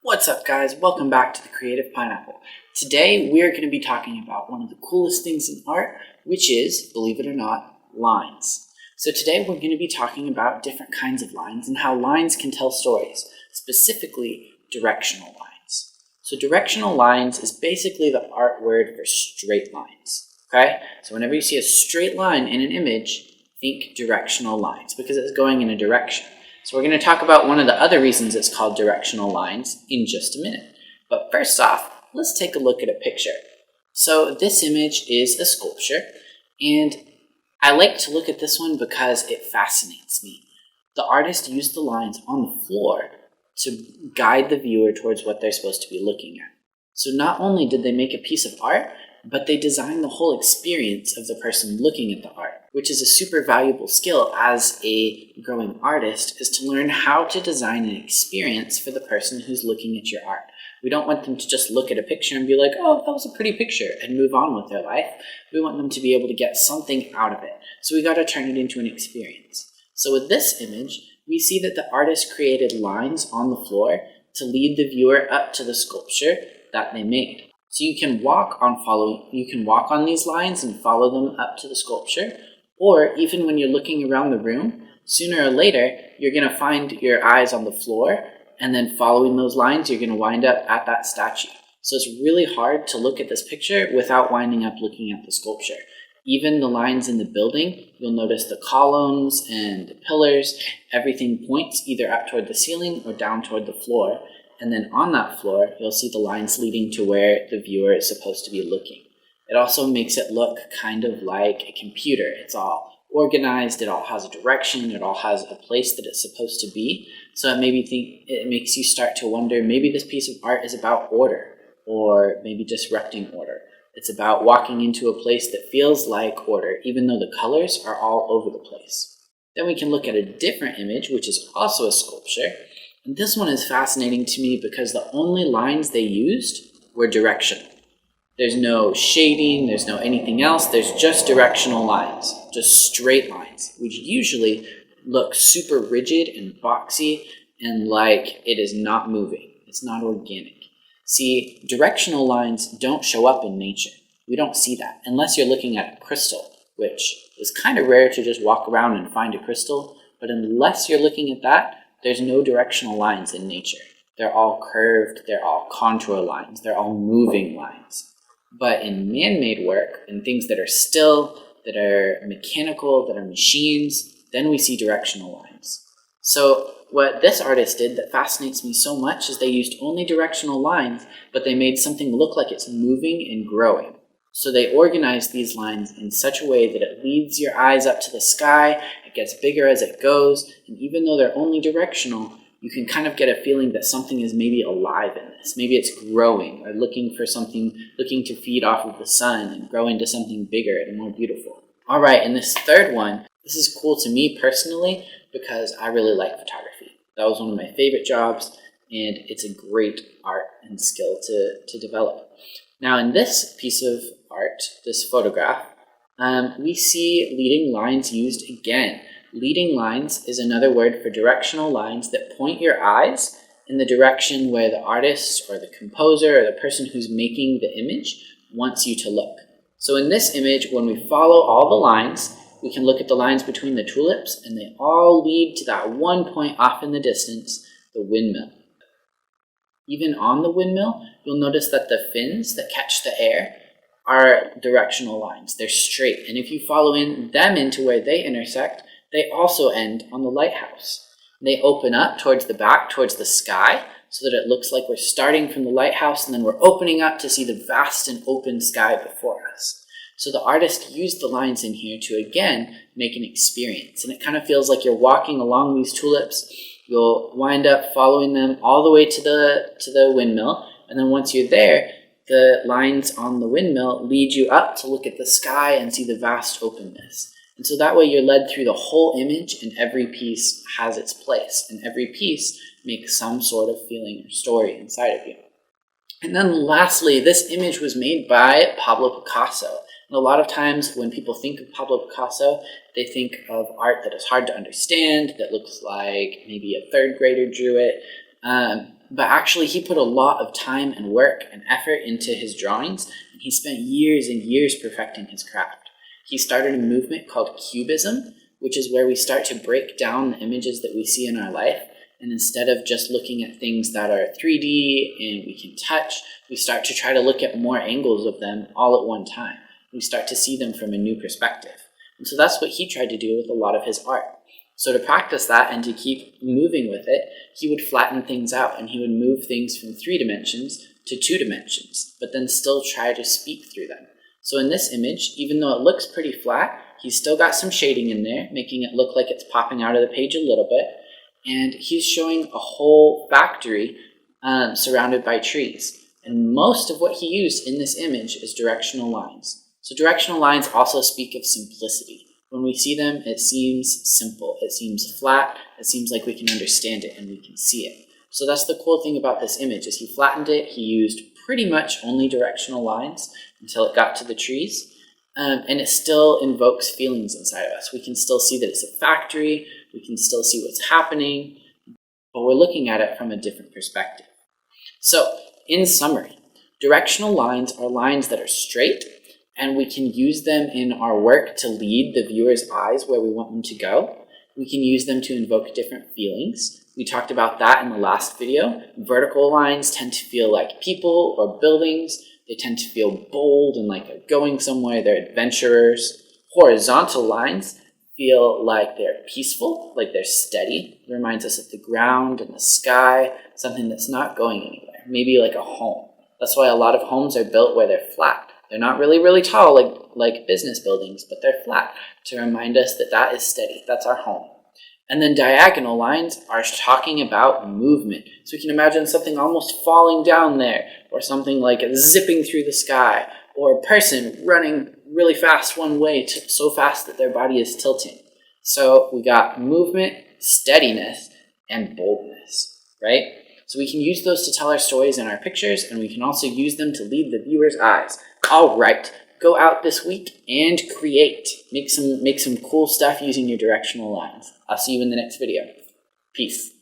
What's up, guys? Welcome back to the Creative Pineapple. Today we're going to be talking about one of the coolest things in art, which is, believe it or not, lines. So today we're going to be talking about different kinds of lines and how lines can tell stories, specifically directional lines. So directional lines is basically the art word for straight lines, okay? So whenever you see a straight line in an image, think directional lines because it's going in a direction. So we're going to talk about one of the other reasons it's called directional lines in just a minute. But first off, let's take a look at a picture. So this image is a sculpture, and I like to look at this one because it fascinates me. The artist used the lines on the floor to guide the viewer towards what they're supposed to be looking at. So not only did they make a piece of art, but they designed the whole experience of the person looking at the art, which is a super valuable skill as a growing artist, is to learn how to design an experience for the person who's looking at your art. We don't want them to just look at a picture and be like, oh, that was a pretty picture, and move on with their life. We want them to be able to get something out of it. So we got to turn it into an experience. So with this image, we see that the artist created lines on the floor to lead the viewer up to the sculpture that they made. So you can walk on these lines and follow them up to the sculpture, or even when you're looking around the room, sooner or later, you're going to find your eyes on the floor, and then following those lines, you're going to wind up at that statue. So it's really hard to look at this picture without winding up looking at the sculpture. Even the lines in the building, you'll notice the columns and the pillars, everything points either up toward the ceiling or down toward the floor. And then on that floor, you'll see the lines leading to where the viewer is supposed to be looking. It also makes it look kind of like a computer. It's all organized, it all has a direction, it all has a place that it's supposed to be. So it makes you start to wonder, maybe this piece of art is about order, or maybe disrupting order. It's about walking into a place that feels like order, even though the colors are all over the place. Then we can look at a different image, which is also a sculpture. And this one is fascinating to me because the only lines they used were directional. There's no shading, there's no anything else, there's just directional lines, just straight lines, which usually look super rigid and boxy and like it is not moving. It's not organic. See, directional lines don't show up in nature. We don't see that unless you're looking at a crystal, which is kind of rare to just walk around and find a crystal, but unless you're looking at that, there's no directional lines in nature. They're all curved, they're all contour lines, they're all moving lines. But in man-made work, and things that are still, that are mechanical, that are machines, then we see directional lines. So what this artist did that fascinates me so much is they used only directional lines, but they made something look like it's moving and growing. So they organized these lines in such a way that it leads your eyes up to the sky, it gets bigger as it goes, and even though they're only directional, you can kind of get a feeling that something is maybe alive in this. Maybe it's growing or looking to feed off of the sun and grow into something bigger and more beautiful. All right, and this third one, this is cool to me personally because I really like photography. That was one of my favorite jobs, and it's a great art and skill to develop. Now in this piece of art, this photograph, we see leading lines used again. Leading lines is another word for directional lines that point your eyes in the direction where the artist or the composer or the person who's making the image wants you to look. So in this image, when we follow all the lines, we can look at the lines between the tulips, and they all lead to that one point off in the distance, the windmill. Even on the windmill, you'll notice that the fins that catch the air are directional lines. They're straight, and if you follow them into where they intersect, they also end on the lighthouse. They open up towards the back, towards the sky, so that it looks like we're starting from the lighthouse and then we're opening up to see the vast and open sky before us. So the artist used the lines in here to, again, make an experience. And it kind of feels like you're walking along these tulips. You'll wind up following them all the way to the windmill. And then once you're there, the lines on the windmill lead you up to look at the sky and see the vast openness. And so that way you're led through the whole image, and every piece has its place. And every piece makes some sort of feeling or story inside of you. And then lastly, this image was made by Pablo Picasso. And a lot of times when people think of Pablo Picasso, they think of art that is hard to understand, that looks like maybe a third grader drew it. But actually, he put a lot of time and work and effort into his drawings, and he spent years and years perfecting his craft. He started a movement called Cubism, which is where we start to break down the images that we see in our life, and instead of just looking at things that are 3D and we can touch, we start to try to look at more angles of them all at one time. We start to see them from a new perspective. And so that's what he tried to do with a lot of his art. So to practice that and to keep moving with it, he would flatten things out and he would move things from 3 dimensions to 2 dimensions, but then still try to speak through them. So in this image, even though it looks pretty flat, he's still got some shading in there, making it look like it's popping out of the page a little bit. And he's showing a whole factory surrounded by trees. And most of what he used in this image is directional lines. So directional lines also speak of simplicity. When we see them, it seems simple. It seems flat. It seems like we can understand it and we can see it. So that's the cool thing about this image, is he flattened it. He used pretty much only directional lines until it got to the trees. And it still invokes feelings inside of us. We can still see that it's a factory. We can still see what's happening, but we're looking at it from a different perspective. So, in summary, directional lines are lines that are straight, and we can use them in our work to lead the viewer's eyes where we want them to go. We can use them to invoke different feelings. We talked about that in the last video. Vertical lines tend to feel like people or buildings. They tend to feel bold and like they're going somewhere. They're adventurers. Horizontal lines feel like they're peaceful, like they're steady. It reminds us of the ground and the sky, something that's not going anywhere, maybe like a home. That's why a lot of homes are built where they're flat. They're not really, really tall like business buildings, but they're flat to remind us that that is steady. That's our home. And then diagonal lines are talking about movement. So we can imagine something almost falling down there, or something like zipping through the sky, or a person running really fast one way, so fast that their body is tilting. So we got movement, steadiness, and boldness, right? So we can use those to tell our stories in our pictures, and we can also use them to lead the viewer's eyes. All right, go out this week and create. Make some cool stuff using your directional lines. I'll see you in the next video. Peace.